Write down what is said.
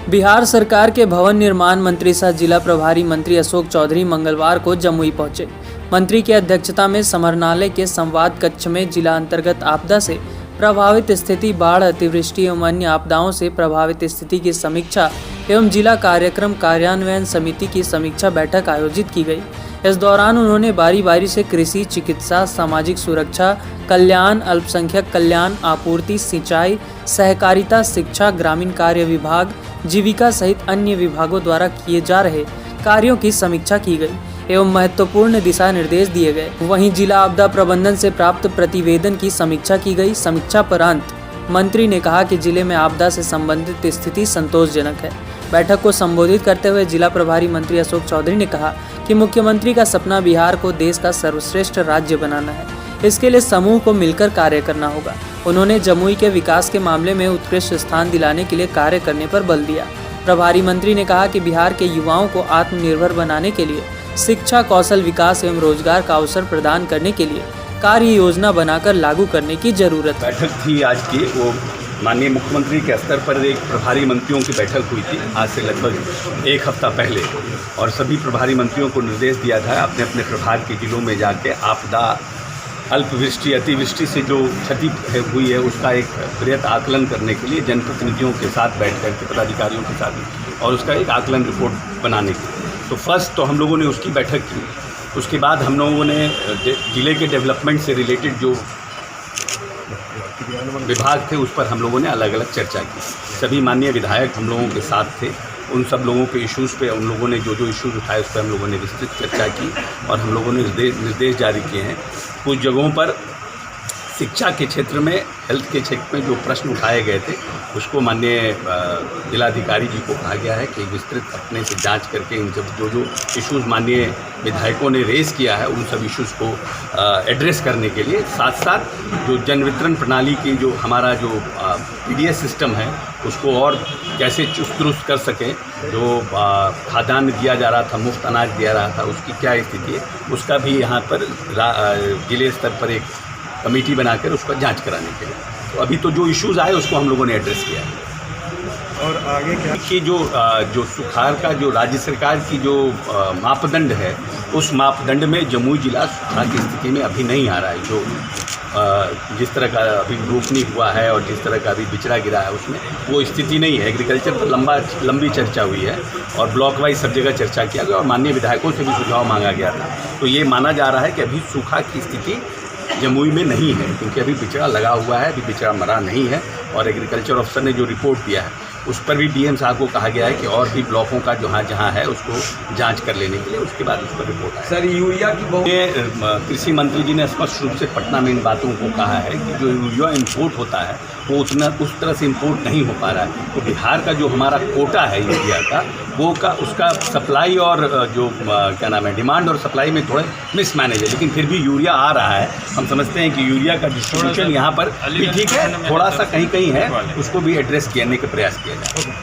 बिहार सरकार के भवन निर्माण मंत्री सह जिला प्रभारी मंत्री अशोक चौधरी मंगलवार को जमुई पहुंचे। मंत्री की अध्यक्षता में समाहरणालय के संवाद कक्ष में जिला अंतर्गत आपदा से प्रभावित स्थिति, बाढ़, अतिवृष्टि एवं अन्य आपदाओं से प्रभावित स्थिति की समीक्षा एवं जिला कार्यक्रम कार्यान्वयन समिति की समीक्षा बैठक आयोजित की गई। इस दौरान उन्होंने बारी बारी से कृषि, चिकित्सा, सामाजिक सुरक्षा, कल्याण, अल्पसंख्यक कल्याण, आपूर्ति, सिंचाई, सहकारिता, शिक्षा, ग्रामीण कार्य विभाग, जीविका सहित अन्य विभागों द्वारा किए जा रहे कार्यों की समीक्षा की गई एवं महत्वपूर्ण दिशा निर्देश दिए गए। वहीं जिला आपदा प्रबंधन से प्राप्त प्रतिवेदन की समीक्षा की गई। समीक्षा परांत मंत्री ने कहा कि जिले में आपदा से संबंधित स्थिति संतोषजनक है। बैठक को संबोधित करते हुए जिला प्रभारी मंत्री अशोक चौधरी ने कहा कि मुख्यमंत्री का सपना बिहार को देश का सर्वश्रेष्ठ राज्य बनाना है। इसके लिए समूह को मिलकर कार्य करना होगा। उन्होंने जमुई के विकास के मामले में उत्कृष्ट स्थान दिलाने के लिए कार्य करने पर बल दिया। प्रभारी मंत्री ने कहा कि बिहार के युवाओं को आत्मनिर्भर बनाने के लिए शिक्षा, कौशल विकास एवं रोजगार का अवसर प्रदान करने के लिए कार्य योजना बनाकर लागू करने की जरूरत है। बैठक थी आज की, वो माननीय मुख्यमंत्री के स्तर पर एक प्रभारी मंत्रियों की बैठक हुई थी आज से लगभग एक हफ्ता पहले, और सभी प्रभारी मंत्रियों को निर्देश दिया था अपने अपने प्रभार के जिलों में जाके आपदा, अल्पवृष्टि, अतिवृष्टि से जो क्षति हुई है उसका एक वृहत आकलन करने के लिए जनप्रतिनिधियों के साथ बैठ कर के, पदाधिकारियों के साथ, और उसका एक आकलन रिपोर्ट बनाने की। तो फर्स्ट तो हम लोगों ने उसकी बैठक की। उसके बाद हम लोगों ने जिले के डेवलपमेंट से रिलेटेड जो विभाग थे उस पर हम लोगों ने अलग अलग चर्चा की। सभी माननीय विधायक हम लोगों के साथ थे। उन सब लोगों के इश्यूज़ पे उन लोगों ने जो इश्यूज़ उठाए उस पर हम लोगों ने विस्तृत चर्चा की और हम लोगों ने निर्देश जारी किए हैं। कुछ जगहों पर शिक्षा के क्षेत्र में, हेल्थ के क्षेत्र में जो प्रश्न उठाए गए थे उसको माननीय जिलाधिकारी जी को कहा गया है कि विस्तृत अपने से जांच करके इन सब जो इश्यूज़ माननीय विधायकों ने रेज़ किया है उन सब इश्यूज़ को एड्रेस करने के लिए, साथ साथ जो जन वितरण प्रणाली की जो हमारा जो पीडीएस सिस्टम है उसको और कैसे चुस्त दुरुस्त कर सकें, जो खाद्यान्न दिया जा रहा था, मुफ्त अनाज दिया रहा था, उसकी क्या स्थिति है, उसका भी यहाँ पर जिले स्तर पर एक कमेटी बनाकर उसका जांच कराने के लिए। तो अभी तो जो इश्यूज़ आए उसको हम लोगों ने एड्रेस किया है। और आगे क्या कि जो सुखाड़ का जो राज्य सरकार की जो मापदंड है उस मापदंड में जमुई जिला सुखाड़ की स्थिति में अभी नहीं आ रहा है। जो जिस तरह का अभी रोपनी हुआ है और जिस तरह का अभी बिचड़ा गिरा है उसमें वो स्थिति नहीं है। एग्रीकल्चर पर लंबी चर्चा हुई है और ब्लॉक वाइज सब जगह चर्चा किया गया और माननीय विधायकों से भी सुझाव मांगा गया था। तो ये माना जा रहा है कि अभी सूखा की स्थिति जमुई में नहीं है, क्योंकि अभी बिचड़ा लगा हुआ है, अभी बिचड़ा मरा नहीं है। और एग्रीकल्चर ऑफिसर ने जो रिपोर्ट दिया है उस पर भी डीएम साहब को कहा गया है कि और भी ब्लॉकों का जहाँ है उसको जांच कर लेने के लिए, उसके बाद उस पर रिपोर्ट आए। सर, यूरिया की कृषि मंत्री जी ने स्पष्ट रूप से पटना में इन बातों को कहा है कि जो यूरिया इम्पोर्ट होता है वो उस तरह से इम्पोर्ट नहीं हो पा रहा है। तो बिहार का जो हमारा कोटा है यूरिया का, वो उसका सप्लाई और जो क्या नाम है, डिमांड और सप्लाई में थोड़े मिसमैनेज है, लेकिन फिर भी यूरिया आ रहा है। हम समझते हैं कि यूरिया का डिस्ट्रीब्यूशन यहाँ पर भी ठीक है, थोड़ा सा कहीं कहीं है, उसको भी एड्रेस करने का प्रयास किया जाए।